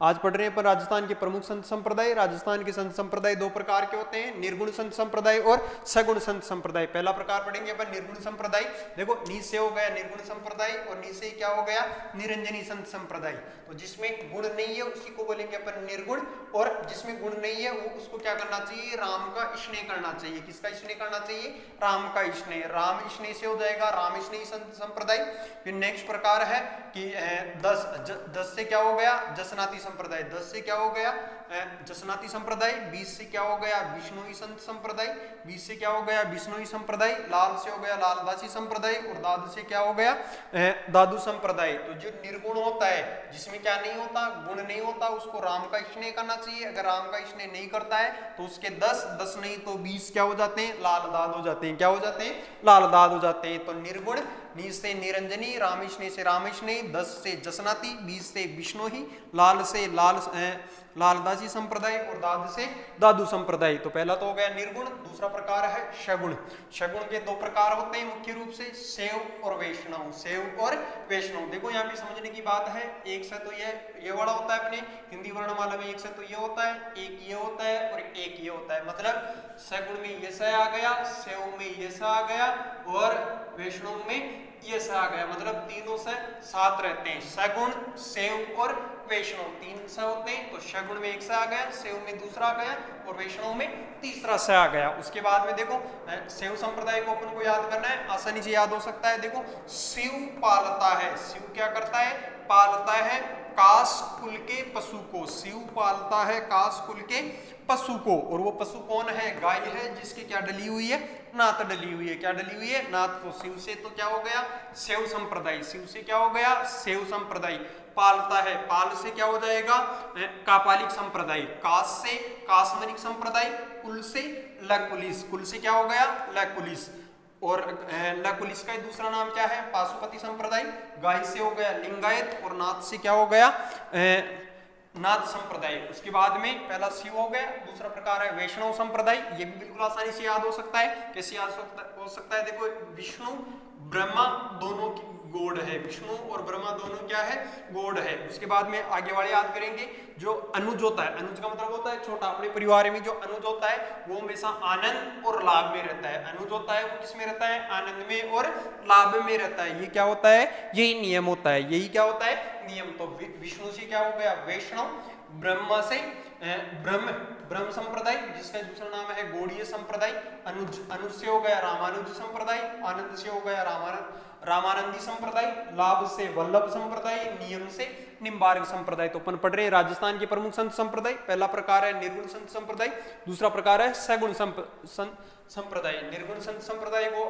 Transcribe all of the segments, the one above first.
आज पढ़ रहे हैं पर राजस्थान के प्रमुख संत संप्रदाय। राजस्थान के संत संप्रदाय दो प्रकार के होते हैं, निर्गुण संत संप्रदाय और सगुण संत संप्रदाय। पहला प्रकार पढ़ेंगे अपन निर्गुण संप्रदाय। देखो नी से हो गया निर्गुण संप्रदाय और नी से क्या हो गया निरंजनी संत संप्रदाय। तो जिसमें गुण नहीं है उसी को बोलेंगे अपन निर्गुण, और जिसमें गुण नहीं है वो उसको क्या करना चाहिए, राम का स्नेह करना चाहिए। किसका स्नेह करना चाहिए, राम का स्नेह। राम स्नेह से हो जाएगा राम स्नेह संत संप्रदाय। फिर नेक्स्ट प्रकार है कि 10 से क्या हो गया जसनाती संप्रदाय। 10 से क्या हो गया जसनाती संप्रदाय। 20 से क्या हो गया विष्णुई संत संप्रदाय। 20 से क्या हो गया विष्णुई संप्रदाय। लाल से हो गया लालदासी संप्रदाय और दादू से क्या हो गया दादू संप्रदाय। तो जो निर्गुण होता है जिसमें क्या नहीं होता, गुण नहीं होता, उसको राम का स्नेह करना चाहिए। अगर राम का स्नेह नहीं करता है तो उसके 10 नहीं तो 20 क्या हो जाते हैं, लाल दाद हो जाते हैं। क्या हो जाते हैं, लाल दाद हो जाते हैं। तो निर्गुण, नी से निरंजनी, राम स्नेह से राम स्नेह, 10 से जसनाती, 20 से विष्णुही, लाल से लालदासी संप्रदाय और दाद से दादू संप्रदाय। तो पहला तो हो गया निर्गुण। दूसरा प्रकार है शगुण। शगुण के दो प्रकार होते हैं मुख्य रूप से, शैव और वैष्णव। शैव और वैष्णव। देखो यहाँ पे समझने की बात है, एक से तो ये वाला होता है अपने हिंदी वर्णमाला में, एक से तो ये होता है, एक ये होता है और एक ये होता है। मतलब सगुण में ये स आ गया, शैव में ये स आ गया और वैष्णव में ये स आ गया। मतलब तीनों से साथ रहते हैं, सगुण, शैव और वैष्णव। 3 स होते हैं। तो शगुण में एक स आ गया, शैव में दूसरा आ गया और वैष्णव में तीसरा स आ गया। उसके बाद में देखो शैव संप्रदाय को अपन को याद करना है, आसानी से याद हो सकता है। देखो शिव पालता है, शिव क्या करता है, पालता है काश कुल के पशु को। शिव पालता है काश कुल के पशु को, और वो पशु कौन है, गाय है, जिसकी क्या डली हुई है, नात डली हुई है। क्या डली हुई है, नात। तो शिव से तो क्या हो गया शैव संप्रदाय। शिव से क्या हो गया शैव संप्रदाय। पालता है, पाल से क्या हो जाएगा कापालिक संप्रदाय। काश से कास्मनिक संप्रदाय। कुल से लकुलिस। कुल से क्या हो गया लकुलिस। और लकुलिस का दूसरा नाम क्या है, पाशुपति संप्रदाय। गाय से हो गया लिंगायत और नाथ से क्या हो गया नाथ संप्रदाय। उसके बाद में पहला शिव हो गया। दूसरा प्रकार है वैष्णव संप्रदाय। ये भी बिल्कुल आसानी से याद हो सकता है। कैसे याद हो सकता है, देखो विष्णु ब्रह्मा दोनों की गॉड है, विष्णु और ब्रह्मा दोनों क्या है, गॉड है। उसके बाद में आगे वाले याद करेंगे, जो अनुज होता है, अनुज का मतलब होता है छोटा। अपने परिवार में जो अनुज होता है वो हमेशा आनंद और लाभ में रहता है। अनुज होता है वो किस में रहता है, आनंद में और लाभ में रहता है। ये क्या होता है, यही नियम होता है, यही क्या होता है नियम। तो विष्णु से क्या हो गया वैष्णव, ब्रह्मा से ब्रह्म संप्रदाय, जिसका दूसरा नाम है गौड़ीय संप्रदाय। अनुज से हो गया रामानुज संप्रदाय। आनंद से हो गया रामानंदी संप्रदाय। लाभ से वल्लभ संप्रदाय। नियम से निम्बार्क संप्रदाय। तो अपन पढ़ रहे हैं राजस्थान के प्रमुख संत संप्रदाय। पहला प्रकार है निर्गुण संत संप्रदाय। दूसरा प्रकार है सगुण संप्रदाय। निर्गुण संत संप्रदाय को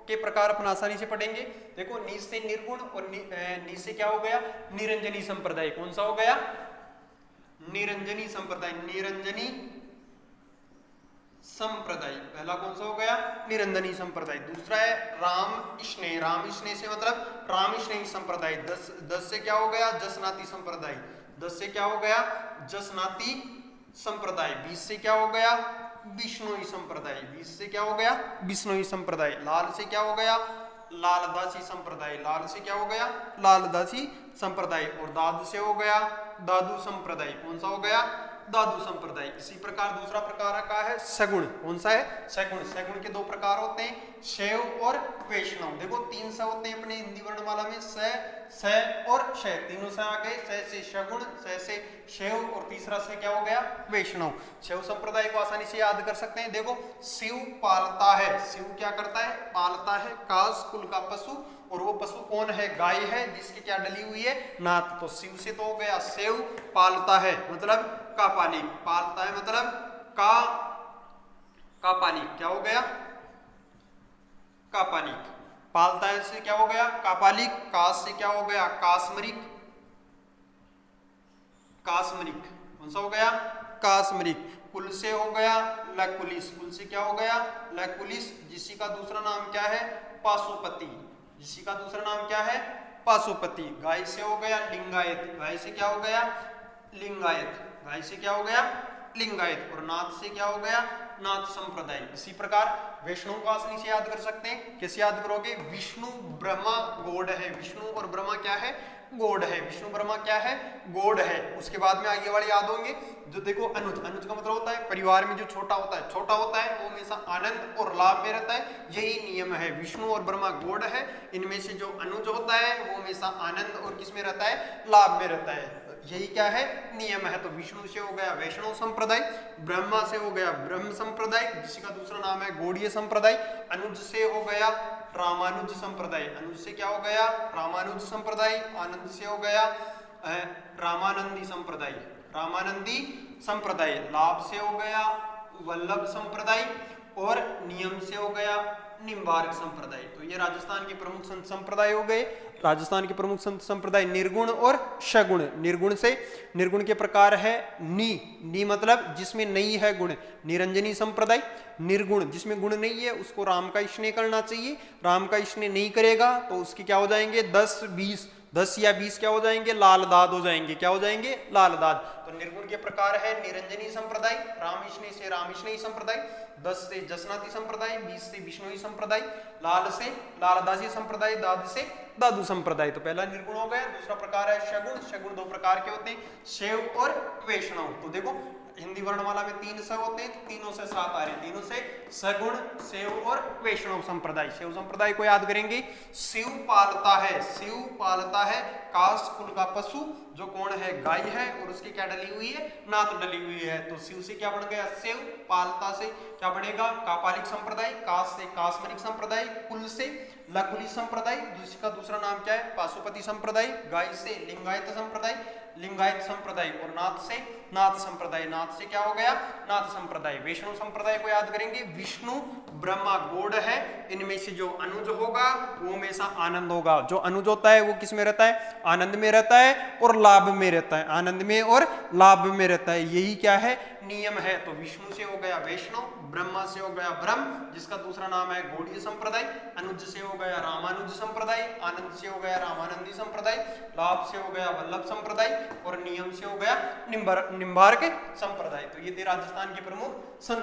के प्रकार अपन आसानी से पढ़ेंगे। देखो नी से निर्गुण और नी से क्या हो गया निरंजनी संप्रदाय। कौन सा हो गया निरंजनी संप्रदाय। निरंजनी संप्रदाय पहला कौन सा हो गया निरंजनी संप्रदाय। दूसरा है राम स्नेह। राम स्नेह से मतलब राम स्नेह संप्रदाय। 10 से क्या हो गया जसनाती संप्रदाय। 10 से क्या हो गया जसनाती संप्रदाय। 20 से क्या हो गया विष्णुई संप्रदाय। 20 से क्या हो गया विष्णुई संप्रदाय। लाल से क्या हो गया लालदासी संप्रदाय। लाल से क्या हो गया लालदासी संप्रदाय। और दादू से हो गया दादू संप्रदाय। कौन सा हो गया दादू संप्रदाय। इसी प्रकार दूसरा प्रकार का है सगुण। कौन सा है सगुण। सगुण के दो प्रकार होते हैं शैव और वैष्णव। देखो 3 स होते हैं अपने हिंदी वर्णमाला में, स और श। तीनों से आ गए, स से सगुण, स से शैव और तीसरा से क्या हो गया वैष्णव। शैव संप्रदाय को आसानी से याद कर सकते हैं। देखो शिव पालता है। शिव क्या करता है पालता है काश कुल का पशु, और वो पशु कौन है गाय है, जिसकी क्या डली हुई है नात। तो शिव से तो हो गया शैव। पालता है मतलब कापालिक। पालता है मतलब कापालिक। क्या हो गया कापालिक। पालता है से क्या हो गया कापालिक। काश से क्या हो गया कास्मरिक। कास्मरिक कौन सा हो गया कास्मरिक। कुल से हो गया लकुलिस। कुल से क्या हो गया लकुलिस, जिसी का दूसरा नाम क्या है पाशुपति। जिसी का दूसरा नाम क्या है पाशुपति। गाय से हो गया लिंगायत। गाय से क्या हो गया लिंगायत। गाय से क्या हो गया लिंगायत। और नाथ से क्या हो गया नाथ संप्रदाय। इसी प्रकार वैष्णव को आसानी से याद कर सकते हैं। कैसे याद करोगे, विष्णु ब्रह्मा गॉड है। विष्णु और ब्रह्मा क्या है गौड़ है। विष्णु ब्रह्मा क्या है? गौड़ है। उसके बाद में आगे वाले याद होंगे जो देखो अनुज, अनुज का मतलब होता है परिवार में जो छोटा होता है वो हमेशा आनंद और लाभ में रहता है, यही नियम है। विष्णु और ब्रह्मा गौड़ है, इनमें से जो अनुज होता है वो हमेशा आनंद और किस में रहता है? लाभ में रहता है, यही क्या है? नियम है। तो विष्णु से हो गया वैष्णव संप्रदाय, ब्रह्मा से हो गया ब्रह्म संप्रदाय जिसका दूसरा नाम है गौड़ीय संप्रदाय, अनुज से हो गया रामानुज संप्रदाय, अनुज से क्या हो गया? रामानुज संप्रदाय, आनंद से हो गया रामानंदी संप्रदाय, रामानंदी संप्रदाय, लाभ से हो गया वल्लभ संप्रदाय और नियम से हो गया निम्बार्क संप्रदाय। तो ये राजस्थान के प्रमुख संत संप्रदाय हो गए। राजस्थान के प्रमुख संत संप्रदाय निर्गुण और सगुण। निर्गुण से, निर्गुण के प्रकार है नी मतलब जिसमें नहीं है गुण, निरंजनी संप्रदाय। निर्गुण जिसमें गुण नहीं है उसको राम का स्नेह करना चाहिए, राम का स्नेह नहीं करेगा तो उसके क्या हो जाएंगे? 10 या 20 क्या हो जाएंगे? लाल दाद हो जाएंगे। क्या हो जाएंगे? लाल दाद। तो निर्गुण के प्रकार है निरंजनी संप्रदाय, राम स्नेह से राम स्नेही संप्रदाय, 10 से जसनाती संप्रदाय, 20 से विष्णुई संप्रदाय, लाल से लालदासी संप्रदाय, दाद से दादू संप्रदाय। तो पहला निर्गुण हो गया। दूसरा प्रकार है सगुण। सगुण दो प्रकार के होते हैं, शैव और वैष्णव। तो देखो हिंदी वर्णमाला में 3 स होते हैं, तो तीनों से 7 आ रहे हैं, तीनों से सगुण, शैव और वैष्णव संप्रदाय। शैव संप्रदाय को याद करेंगे, शिव पालता है, शिव पालता है काश कुल का पशु, जो कौन है? गाय है, और उसकी क्या डली हुई है? नात डली हुई है। तो शिव से क्या बन गया? शिव, पालता से क्या बनेगा? कापालिक संप्रदाय, काश से कास्मरिक संप्रदाय, कुल से लकुली संप्रदाय, जिसका दूसरा नाम क्या है? पाशुपति संप्रदाय, गाय से लिंगायत संप्रदाय, लिंगायत संप्रदाय, और नाथ से नाथ संप्रदाय, नाथ से क्या हो गया? नाथ संप्रदाय। वैष्णव संप्रदाय को याद करेंगे, विष्णु ब्रह्मा गौड़ है, इनमें से जो अनुज होगा वो हमेशा आनंद होगा। जो अनुज होता है वो किस में रहता है? आनंद में रहता है और लाभ में रहता है, आनंद में और लाभ में रहता है, यही क्या है? नियम है। तो विष्णु से हो गया वैष्णव, ब्रह्मा से हो गया ब्रह्म जिसका दूसरा नाम है गौड़ीय संप्रदाय, अनुज से हो गया रामानुज संप्रदाय, आनंद से हो गया रामानंदी संप्रदाय, लाभ से हो गया वल्लभ संप्रदाय और नियम से हो गया निम्बार्क संप्रदाय। तो ये थे राजस्थान के प्रमुख संत